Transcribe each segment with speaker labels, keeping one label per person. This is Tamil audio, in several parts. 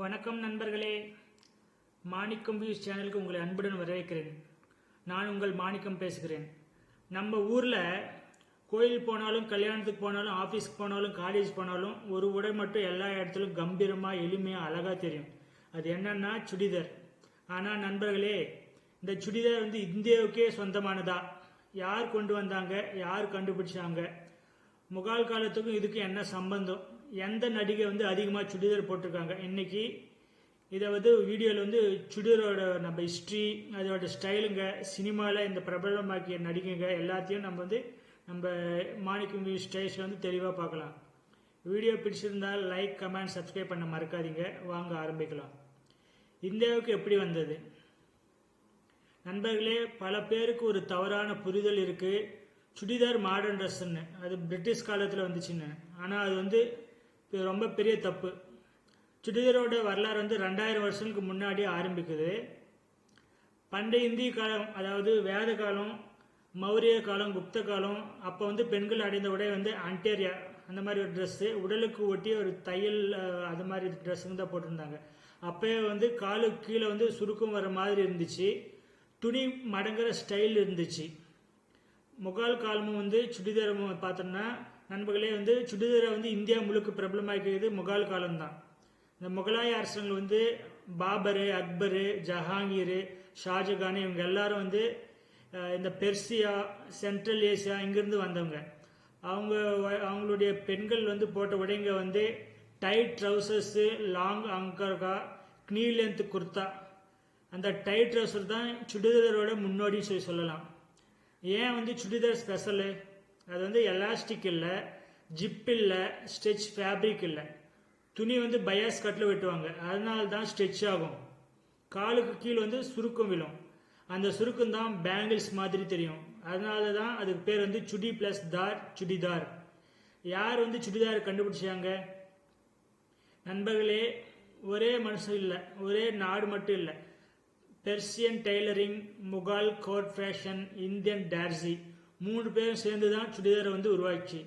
Speaker 1: வணக்கம் நண்பர்களே, மாணிக்கம் வியூஸ் சேனலுக்கு உங்களை அன்புடன் வரவேற்கிறேன். நான் உங்கள் மாணிக்கம் பேசுகிறேன். நம்ம ஊரில் கோயில் போனாலும், கல்யாணத்துக்கு போனாலும், ஆஃபீஸ்க்கு போனாலும், காலேஜ் போனாலும் ஒரு உடை மட்டும் எல்லா இடத்துலையும் கம்பீரமாக எளிமையாக அழகாக தெரியும். அது என்னன்னா சுடிதார். ஆனால் நண்பர்களே, இந்த சுடிதார் இந்தியாவுக்கே சொந்தமானதா? யார் கொண்டு வந்தாங்க, யார் கண்டுபிடிச்சாங்க, முகால் காலத்துக்கும் இதுக்கு என்ன சம்பந்தம், எந்த நடிகை அதிகமாக சுடிதார் போட்டிருக்காங்க, இன்னைக்கு இதை வீடியோவில் சுடிதாரோட நம்ம ஹிஸ்ட்ரி, அதோட ஸ்டைலுங்க, சினிமாவில் இந்த பிரபலமாக்கிய நடிகைங்க எல்லாத்தையும் நம்ம மாணிக்கம் ஸ்டைல்ஸில் தெளிவாக பார்க்கலாம். வீடியோ பிடிச்சிருந்தால் லைக், கமெண்ட், சப்ஸ்கிரைப் பண்ண மறக்காதீங்க. வாங்க ஆரம்பிக்கலாம். இந்தியாவுக்கு எப்படி வந்தது? நண்பர்களே, பல பேருக்கு ஒரு தவறான புரிதல் இருக்குது. சுடிதார் மாடர்ன் ட்ரெஸ்ன்னு, அது பிரிட்டிஷ் காலத்தில் வந்துச்சுன்னு. ஆனால் அது ரொம்ப பெரிய தப்பு. சுடிதாரோட வரலாறு 2000 வருஷங்களுக்கு முன்னாடி ஆரம்பிக்குது. பண்டைய இந்திய காலம், அதாவது வேத காலம், மௌரிய காலம், குப்த காலம், அப்போ பெண்கள் அடைந்த உடை அண்டேரியா, அந்த மாதிரி ஒரு ட்ரெஸ்ஸு, உடலுக்கு ஒட்டிய ஒரு தையல், அது மாதிரி ட்ரெஸ்ஸுங்க தான் போட்டிருந்தாங்க. அப்போயே காலுக்கு கீழே சுருக்கம் வர மாதிரி இருந்துச்சு. துணி மடங்குற ஸ்டைல் இருந்துச்சு. முகால் காலமும் சுடிதார் பார்த்தோம்னா நண்பர்களே, சுடிதாரை இந்தியா முழுக்க பிரபலமாக்கிறது முகால் காலம்தான். இந்த முகலாய அரசர்கள் பாபரு, அக்பரு, ஜஹாங்கீர், ஷாஜகான், இவங்க எல்லாரும் இந்த பெர்சியா, சென்ட்ரல் ஏசியா இங்கிருந்து வந்தவங்க. அவங்களுடைய பெண்கள் போட்ட உடைங்க tight trousers, long angarkha, knee length kurta. அந்த டைட் ட்ரௌசர் தான் சுடிதாரோட முன்னோடி சொல்லலாம். ஏன் சுடிதார் ஸ்பெஷலு? அது எலாஸ்டிக் இல்லை, ஜிப் இல்லை, ஸ்ட்ரெச் ஃபேப்ரிக் இல்லை. துணி பயாஸ் கட்டில் வெட்டுவாங்க, அதனால தான் ஸ்ட்ரெச் ஆகும். காலுக்கு கீழே சுருக்கம் விழும். அந்த சுருக்கம் தான் பேங்கிள்ஸ் மாதிரி தெரியும். அதனால தான் அதுக்கு பேர் சுடி பிளஸ் தார், சுடிதார். யார் சுடிதார் கண்டுபிடிச்சாங்க? நண்பர்களே, ஒரே மனுஷன் இல்லை, ஒரே நாடு மட்டும் இல்லை. Persian tailoring, Mughal coat fashion, Indian டார்சி, 3 பேரும் சேர்ந்து தான் சுடிதாரை உருவாச்சு.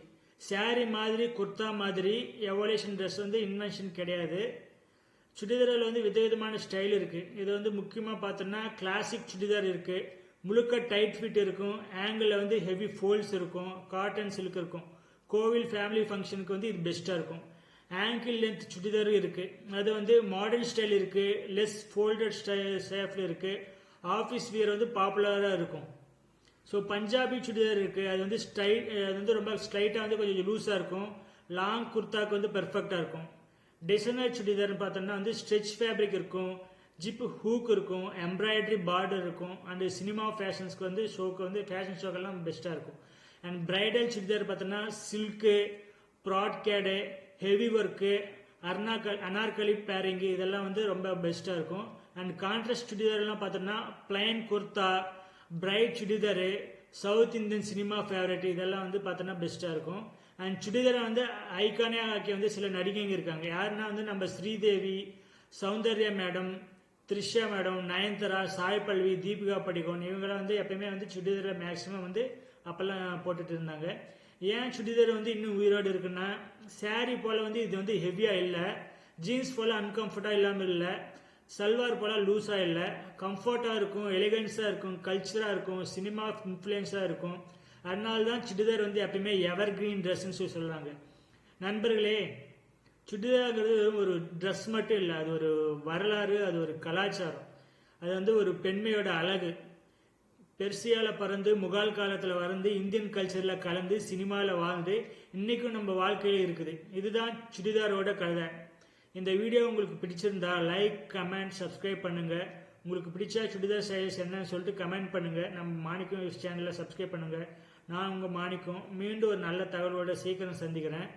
Speaker 1: சாரி மாதிரி, குர்தா மாதிரி எவல்யூஷன் ட்ரெஸ் இன்வென்ஷன் கிடையாது. சுடிதாரில் விதவிதமான ஸ்டைல் இருக்குது. இது முக்கியமாக பார்த்தோம்னா கிளாசிக் சுடிதார் இருக்குது. முழுக்க டைட் ஃபிட் இருக்கும். ஆங்கிளில் ஹெவி ஃபோல்ட்ஸ் இருக்கும். காட்டன் சில்க் இருக்கும். கோவில், ஃபேமிலி ஃபங்க்ஷனுக்கு இது பெஸ்ட்டாக இருக்கும். ஆங்கிள் லென்த் சுடிதார் இருக்குது. அது மாடர்ன் ஸ்டைல் இருக்குது. லெஸ் ஃபோல்டட் ஷேஃப்ல இருக்குது. ஆஃபீஸ் வியர் பாப்புலராக இருக்கும். ஸோ பஞ்சாபி சுடிதார் இருக்குது. அது ரொம்ப ஸ்ட்ரைட்டாக கொஞ்சம் லூஸாக இருக்கும். லாங் குர்தாக்கு பெர்ஃபெக்டாக இருக்கும். டிசைனர் சுடிதார்னு பார்த்தோம்னா ஸ்ட்ரெச் ஃபேப்ரிக் இருக்கும், ஜிப் ஹூக் இருக்கும், எம்ப்ராய்டரி பார்டர் இருக்கும். அண்ட் சினிமா ஃபேஷன்ஸ்க்கு ஷோக்கு ஃபேஷன் ஷோக்கெல்லாம் பெஸ்ட்டாக இருக்கும். அண்ட் பிரைடல் சுடிதார் பார்த்தோம்னா silk, brocade, heavy work, Anarkali pairing, இதெல்லாம் ரொம்ப பெஸ்ட்டாக இருக்கும். அண்ட் கான்ட்ராஸ்ட் சுடிதார்லாம் பார்த்தோம்னா plain kurta, bright churidar, South Indian cinema favourite, இதெல்லாம் பார்த்தோன்னா பெஸ்ட்டாக இருக்கும். அண்ட் சுடிதாரை ஐக்கானே ஆக்கி சில நடிகைங்க இருக்காங்க. யாருன்னா நம்ம ஸ்ரீதேவி, சௌந்தர்யா மேடம், த்ரிஷா மேடம், நயன்தாரா, சாய் பல்வி, தீபிகா படுகோன், இவங்களாம் எப்பயுமே சுடிதாரை மேக்ஸிமம் அப்போல்லாம் போட்டுட்டு இருந்தாங்க. ஏன் சுடிதார் இன்னும் உயிரோடு இருக்குன்னா, சாரி போல் இது ஹெவியாக இல்லை, ஜீன்ஸ் போல் அன்கம்ஃபர்டாக இல்லாமல் இல்லை, சல்வார் போல் லூஸாக இல்லை, கம்ஃபர்ட்டாக இருக்கும், எலிகன்ஸாக இருக்கும், கல்ச்சராக இருக்கும், சினிமா இன்ஃப்ளூயன்ஸாக இருக்கும். அதனால தான் சுடிதார் எப்பயுமே எவர் கிரீன் ட்ரெஸ்ன்னு சொல்கிறாங்க. நண்பர்களே, சுடிதார்ங்கிறது ஒரு ட்ரெஸ் மட்டும் இல்லை, அது ஒரு வரலாறு, அது ஒரு கலாச்சாரம், அது ஒரு பெண்மையோட அழகு. பெர்சியாவில் பிறந்து, முகால் காலத்தில் வளர்ந்து, இந்தியன் கல்ச்சரில் கலந்து, சினிமாவில் வாழ்ந்து, இன்றைக்கும் நம்ம வாழ்க்கையில் இருக்குது. இதுதான் சுடிதாரோட கதை. இந்த வீடியோ உங்களுக்கு பிடிச்சிருந்தா லைக், கமெண்ட், சப்ஸ்கிரைப் பண்ணுங்கள். உங்களுக்கு பிடிச்ச சுடிதார் ஸ்டைல்ஸ் என்னன்னு சொல்லிட்டு கமெண்ட் பண்ணுங்கள். நம்ம மாணிக்கம் சேனலை சப்ஸ்கிரைப் பண்ணுங்கள். நான் உங்கள் மாணிக்கம். மீண்டும் ஒரு நல்ல தகவலோட சீக்கிரம் சந்திக்கிறேன்.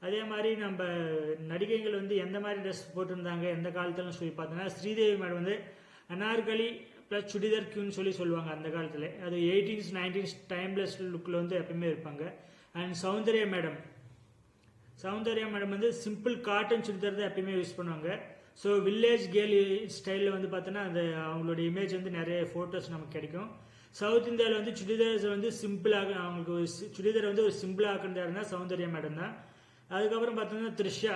Speaker 1: அதே மாதிரி நம்ம நடிகைகள் எந்த மாதிரி ட்ரெஸ் போட்டிருந்தாங்க எந்த காலத்துலன்னு சொல்லி பார்த்தோன்னா, ஸ்ரீதேவி மேடம் அனார்கலி ப்ளஸ் சுடிதார் கியூன்னு சொல்லுவாங்க அந்த காலத்தில். அது 18s 19s டைம்லெஸ் லுக்கில் எப்பயுமே இருப்பாங்க. And Soundarya madam simple cotton churidar தான் எப்பயுமே யூஸ் பண்ணுவாங்க. ஸோ வில்லேஜ் கேர்ள் ஸ்டைலில் பார்த்தோன்னா அந்த அவங்களோட இமேஜ் நிறைய ஃபோட்டோஸ் நமக்கு கிடைக்கும். சவுத் இந்தியாவில் சுடிதார்ஸ் சிம்பிளாக, அவங்களுக்கு சுடிதார் ஒரு சிம்பிளாக ஆக்குறதா இருந்தால் சௌந்தர்யா மேடம் தான். அதுக்கப்புறம் பார்த்தோம்னா த்ரிஷா,